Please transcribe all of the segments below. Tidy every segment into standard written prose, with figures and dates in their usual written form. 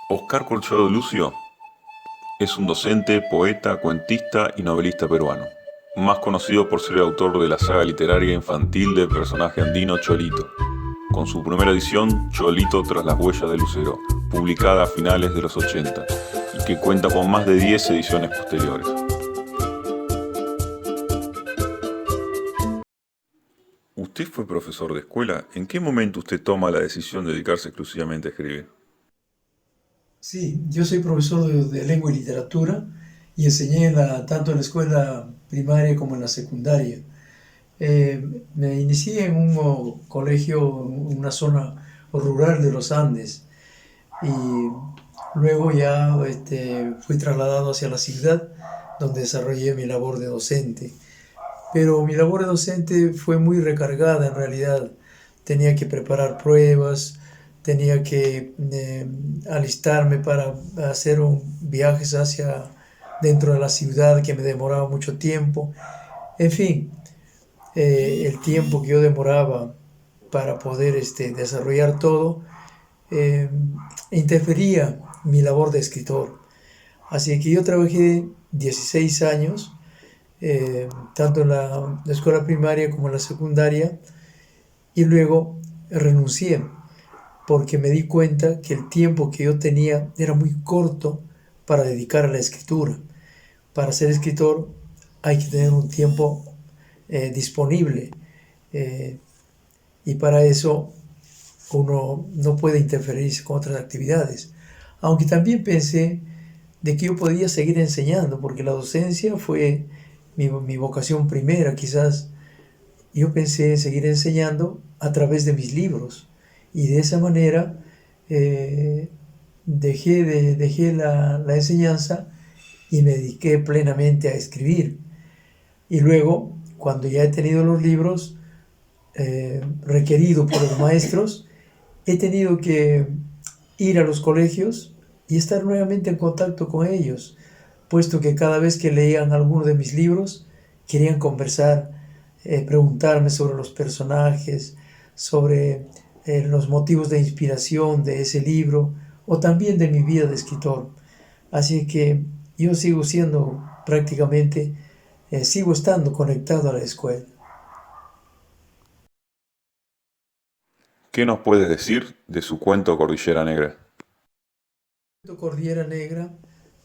Oscar Corchado Lucio es un docente, poeta, cuentista y novelista peruano, más conocido por ser el autor de la saga literaria infantil del personaje andino Cholito, con su primera edición, Cholito tras las huellas de Lucero, publicada a finales de los 80, y que cuenta con más de 10 ediciones posteriores. Usted fue profesor de escuela. ¿En qué momento usted toma la decisión de dedicarse exclusivamente a escribir? Sí, yo soy profesor de lengua y literatura y enseñé tanto en la escuela primaria como en la secundaria. Me inicié en un colegio en una zona rural de los Andes y luego ya fui trasladado hacia la ciudad donde desarrollé mi labor de docente. Pero mi labor de docente fue muy recargada en realidad. Tenía que preparar pruebas, tenía que alistarme para hacer viajes hacia dentro de la ciudad que me demoraba mucho tiempo. En fin, el tiempo que yo demoraba para poder desarrollar todo eh, interfería mi labor de escritor. Así que yo trabajé 16 años tanto en la escuela primaria como en la secundaria, y luego renuncié porque me di cuenta que el tiempo que yo tenía era muy corto para dedicar a la escritura. Para ser escritor hay que tener un tiempo disponible eh, y para eso uno no puede interferirse con otras actividades. Aunque también pensé de que yo podía seguir enseñando, porque la docencia fue mi vocación primera, quizás. Yo pensé en seguir enseñando a través de mis libros y de esa manera eh, dejé la enseñanza y me dediqué plenamente a escribir. Y luego, cuando ya he tenido los libros requeridos por los maestros, he tenido que ir a los colegios y estar nuevamente en contacto con ellos, puesto que cada vez que leían alguno de mis libros, querían conversar, preguntarme sobre los personajes, sobre los motivos de inspiración de ese libro o también de mi vida de escritor. Así que yo sigo siendo prácticamente, sigo estando conectado a la escuela. ¿Qué nos puede decir de su cuento Cordillera Negra? Cordillera Negra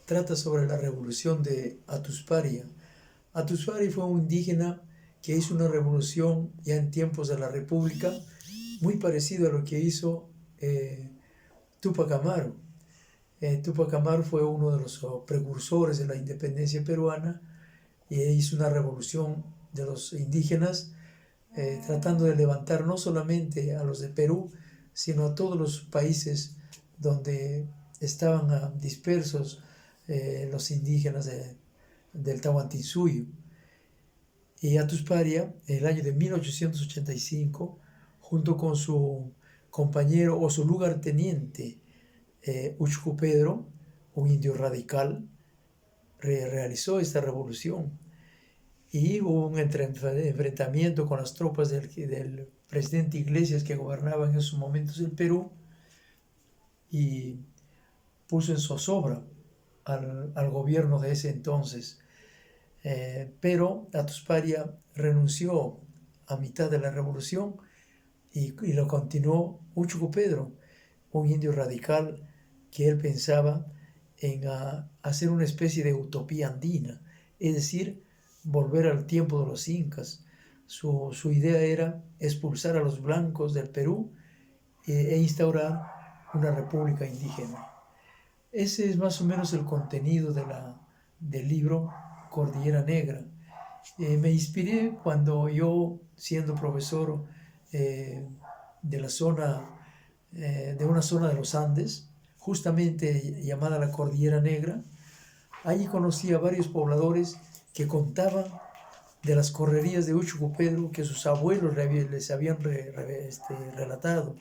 trata sobre la revolución de Atusparia. Atuspari fue un indígena que hizo una revolución ya en tiempos de la República, muy parecido a lo que hizo Tupac Amaru. Tupac Amaru fue uno de los precursores de la independencia peruana y hizo una revolución de los indígenas, tratando de levantar no solamente a los de Perú, sino a todos los países donde estaban dispersos los indígenas del Tahuantinsuyo. Y Atusparia, en el año de 1885, junto con su compañero o su lugarteniente Uchcu Pedro, un indio radical, realizó esta revolución. Y hubo un enfrentamiento con las tropas del presidente Iglesias que gobernaba en esos momentos el Perú y puso en zozobra al gobierno de ese entonces. Pero Atusparia renunció a mitad de la revolución y lo continuó Uchco Pedro, un indio radical que él pensaba en hacer una especie de utopía andina, es decir, volver al tiempo de los incas. Su idea era expulsar a los blancos del Perú e instaurar una república indígena. Ese es más o menos el contenido del libro Cordillera Negra. Me inspiré cuando yo, siendo profesor eh, de la zona, de una zona de los Andes, justamente llamada la Cordillera Negra, allí conocí a varios pobladores que contaban de las correrías de Uchuco Pedro que sus abuelos les habían relatado.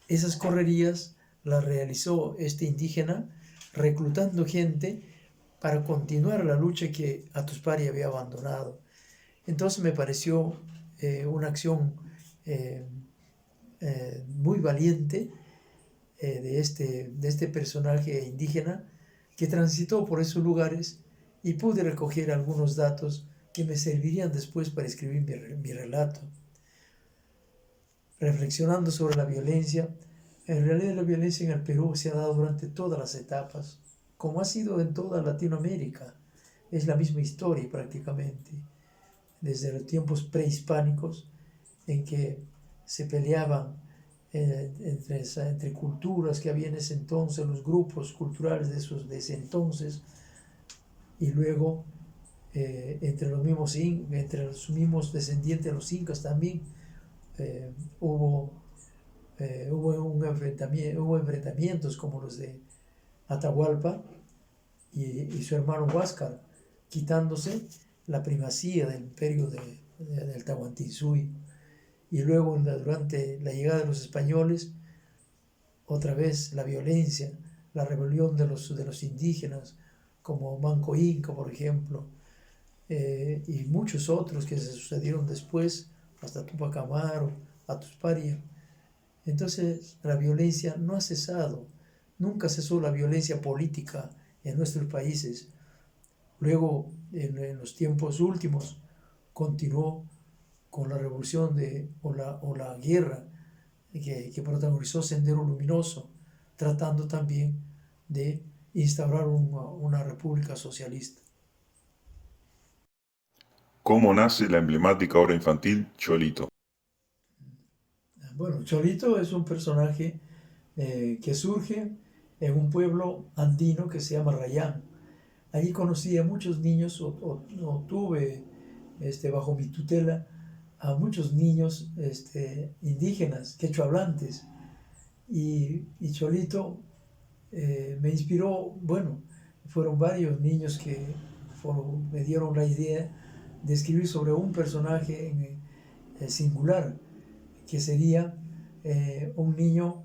Esas correrías las realizó este indígena reclutando gente para continuar la lucha que Atuspari había abandonado. Entonces me pareció una acción eh, muy valiente de este personaje indígena que transitó por esos lugares y pude recoger algunos datos que me servirían después para escribir mi relato. Reflexionando sobre la violencia, en realidad la violencia en el Perú se ha dado durante todas las etapas, como ha sido en toda Latinoamérica. Es la misma historia prácticamente, desde los tiempos prehispánicos en que se peleaban entre culturas que había en ese entonces, los grupos culturales de ese entonces, y luego entre los mismos descendientes de los incas también eh, hubo, hubo enfrentamientos como los de Atahualpa y su hermano Huáscar, quitándose la primacía del imperio del Tahuantinsuyo. Y luego, durante la llegada de los españoles, otra vez la violencia, la rebelión de los indígenas, como Manco Inca, por ejemplo, y muchos otros que se sucedieron después, hasta Tupac Amaru, Atusparia. Entonces, la violencia no ha cesado, nunca cesó la violencia política en nuestros países. Luego, en los tiempos últimos, continuó con la revolución o la guerra que protagonizó Sendero Luminoso, tratando también de instaurar una república socialista. ¿Cómo nace la emblemática obra infantil Cholito? Bueno, Cholito es un personaje que surge en un pueblo andino que se llama Rayán. Allí conocí a muchos niños, o tuve bajo mi tutela a muchos niños indígenas, quechohablantes. Y Cholito me inspiró, bueno, fueron varios niños que me dieron la idea de escribir sobre un personaje singular, que sería un niño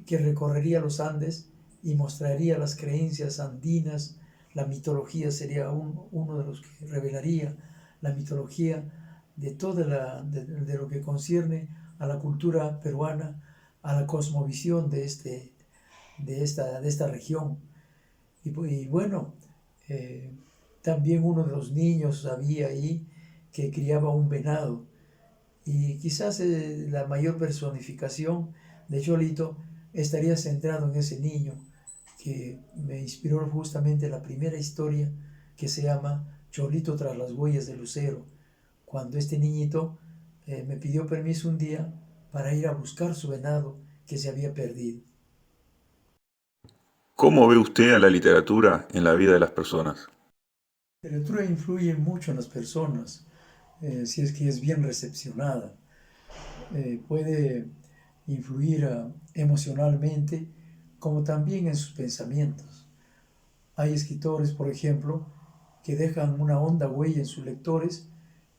que recorrería los Andes y mostraría las creencias andinas. La mitología sería uno de los que revelaría la mitología de todo de lo que concierne a la cultura peruana, a la cosmovisión de esta región. Y bueno, eh, también uno de los niños había ahí que criaba un venado. Y quizás la mayor personificación de Cholito estaría centrado en ese niño que me inspiró justamente la primera historia, que se llama Cholito tras las huellas del lucero, cuando este niñito me pidió permiso un día para ir a buscar su venado que se había perdido. ¿Cómo ve usted a la literatura en la vida de las personas? La literatura influye mucho en las personas, si es que es bien recepcionada. Puede influir emocionalmente, como también en sus pensamientos. Hay escritores, por ejemplo, que dejan una honda huella en sus lectores,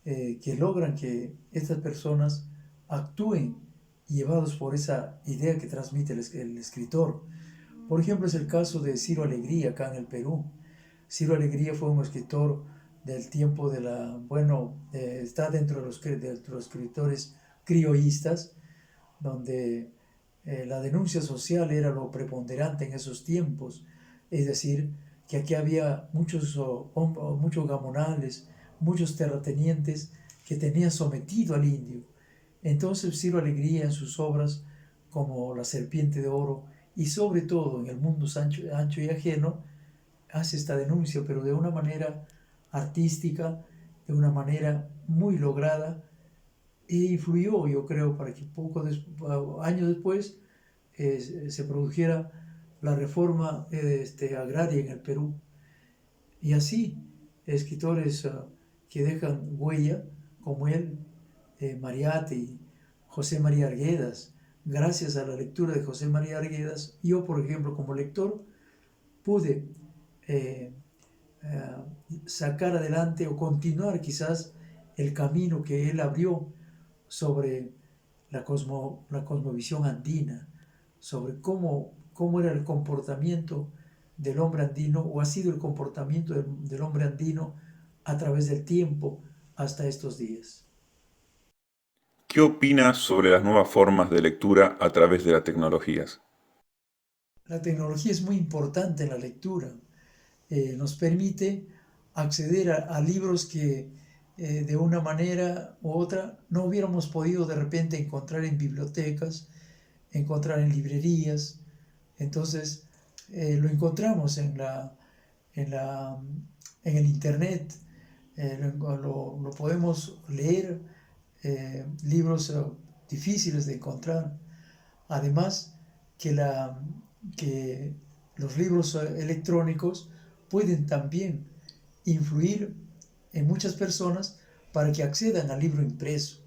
que logran que estas personas actúen llevados por esa idea que transmite el escritor. Por ejemplo, es el caso de Ciro Alegría acá en el Perú. Ciro Alegría fue un escritor del tiempo está dentro de los escritores criollistas, donde la denuncia social era lo preponderante en esos tiempos. Es decir, que aquí había muchos gamonales, muchos terratenientes que tenían sometido al indio. Entonces Ciro Alegría en sus obras como La Serpiente de Oro y sobre todo en El Mundo Ancho y Ajeno hace esta denuncia, pero de una manera artística, de una manera muy lograda, e influyó, yo creo, para que años después se produjera la reforma agraria en el Perú. Y así, escritores que dejan huella, como él, Mariátegui, José María Arguedas. Gracias a la lectura de José María Arguedas, yo, por ejemplo, como lector, pude eh, sacar adelante o continuar quizás el camino que él abrió sobre la cosmovisión andina, sobre cómo era el comportamiento del hombre andino, o ha sido el comportamiento del hombre andino a través del tiempo hasta estos días. ¿Qué opina sobre las nuevas formas de lectura a través de las tecnologías? La tecnología es muy importante en la lectura. Nos permite acceder a libros que de una manera u otra no hubiéramos podido de repente encontrar en bibliotecas, encontrar en librerías. Entonces lo encontramos en, la, en el internet, lo podemos leer, libros difíciles de encontrar. Además que, que los libros electrónicos pueden también influir en muchas personas para que accedan al libro impreso.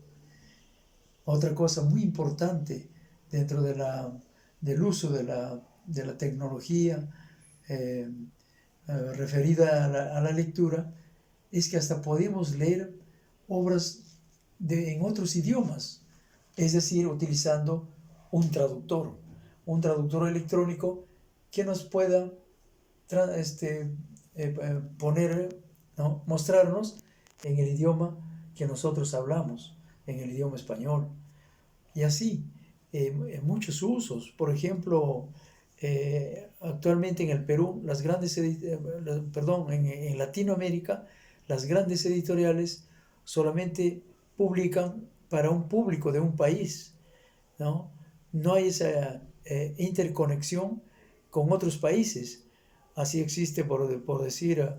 Otra cosa muy importante dentro del uso de la tecnología eh, referida a la lectura es que hasta podemos leer obras en otros idiomas, es decir, utilizando un traductor electrónico que nos pueda poner, ¿no? Mostrarnos en el idioma que nosotros hablamos, en el idioma español. Y así, en muchos usos. Por ejemplo, actualmente en el Perú, en Latinoamérica, las grandes editoriales solamente publican para un público de un país, ¿no? No hay esa interconexión con otros países. Así existe, por decir,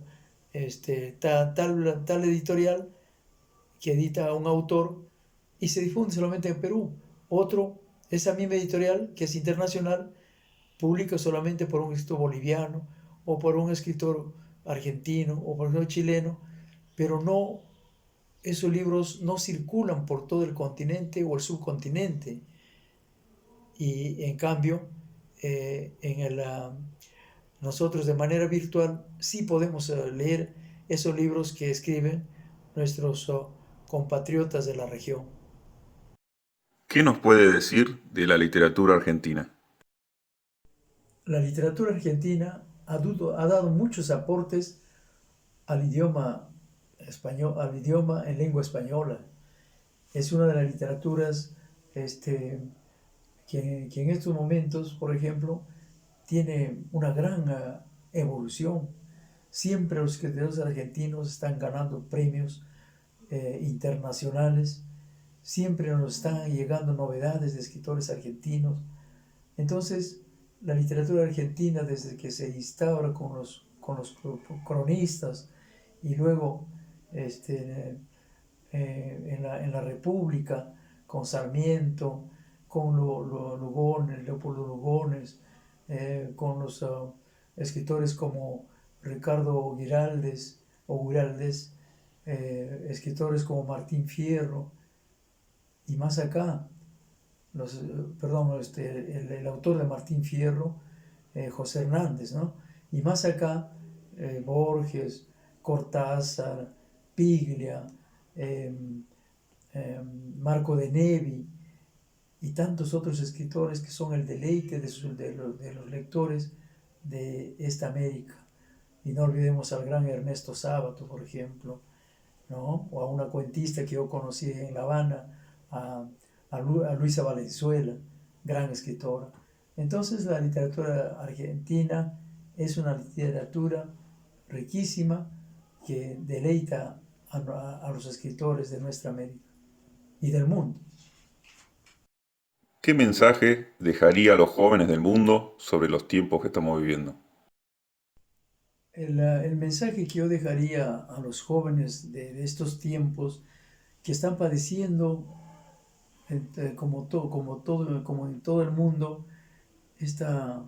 tal editorial que edita a un autor y se difunde solamente en Perú. Otro, esa misma editorial, que es internacional, publica solamente por un escritor boliviano o por un escritor argentino o por un escritor chileno, pero no, esos libros no circulan por todo el continente o el subcontinente. Y en cambio, nosotros de manera virtual sí podemos leer esos libros que escriben nuestros compatriotas de la región. ¿Qué nos puede decir de la literatura argentina? La literatura argentina ha dado muchos aportes al idioma español, al idioma en lengua española. Es una de las literaturas que en estos momentos, por ejemplo, tiene una gran evolución. Siempre los escritores argentinos están ganando premios internacionales, siempre nos están llegando novedades de escritores argentinos. Entonces, la literatura argentina, desde que se instaura con los cronistas y luego en la República, con Sarmiento, con Lugones, Leopoldo Lugones, con los escritores como Ricardo Giraldes, escritores como Martín Fierro, y más acá, el autor de Martín Fierro, José Hernández, ¿no? Y más acá, Borges, Cortázar, Piglia, eh, Marco de Nevi y tantos otros escritores que son el deleite de los lectores de esta América. Y no olvidemos al gran Ernesto Sábato, por ejemplo, ¿no? O a una cuentista que yo conocí en La Habana, a Luisa Valenzuela, gran escritora. Entonces la literatura argentina es una literatura riquísima que deleita a los escritores de nuestra América y del mundo. ¿Qué mensaje dejaría a los jóvenes del mundo sobre los tiempos que estamos viviendo? El mensaje que yo dejaría a los jóvenes de estos tiempos que están padeciendo, como en todo el mundo, esta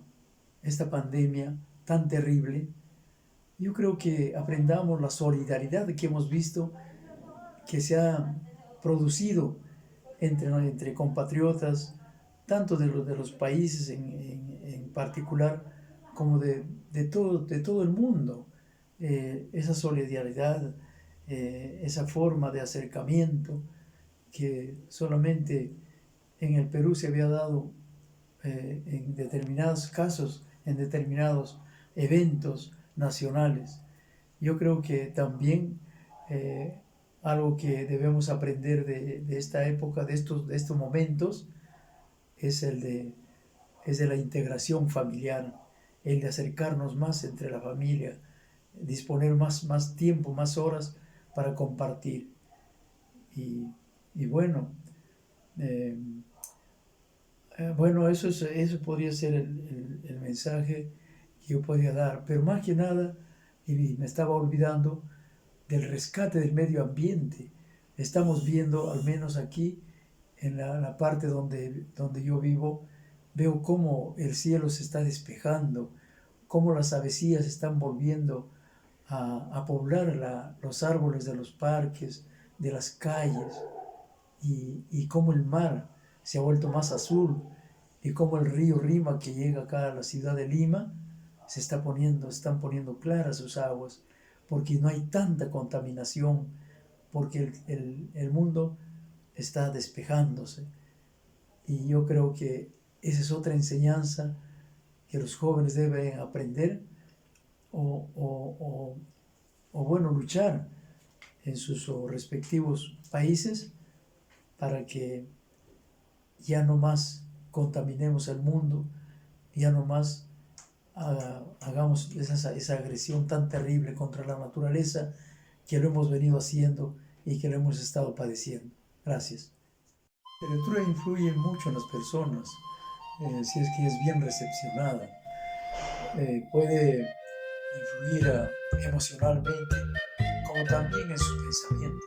pandemia tan terrible, yo creo que aprendamos la solidaridad que hemos visto que se ha producido entre compatriotas, tanto de los países en particular, como de todo el mundo. Esa solidaridad, esa forma de acercamiento que solamente en el Perú se había dado en determinados casos, en determinados eventos nacionales. Yo creo que también algo que debemos aprender de esta época, de estos momentos, es el de es de la integración familiar, el de acercarnos más entre la familia, disponer más tiempo, más horas para compartir. Y bueno, eh, bueno, eso podría ser el mensaje que yo podría dar. Pero más que nada, y me estaba olvidando del rescate del medio ambiente. Estamos viendo, al menos aquí, en la parte donde yo vivo, veo cómo el cielo se está despejando, cómo las avecillas están volviendo a poblar los árboles de los parques, de las calles, y cómo el mar se ha vuelto más azul, y cómo el río Rima que llega acá a la ciudad de Lima están poniendo claras sus aguas, porque no hay tanta contaminación, porque el mundo está despejándose. Y yo creo que esa es otra enseñanza que los jóvenes deben aprender o bueno, luchar en sus respectivos países para que ya no más contaminemos el mundo, ya no más hagamos esa agresión tan terrible contra la naturaleza que lo hemos venido haciendo y que lo hemos estado padeciendo. Gracias. La lectura influye mucho en las personas, si es que es bien recepcionada. Puede influir emocionalmente, como también en sus pensamientos.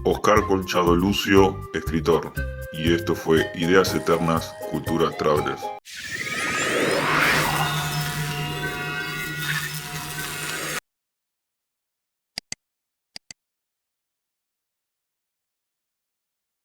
Oscar Colchado Lucio, escritor. Y esto fue Ideas Eternas, Cultura Travelers.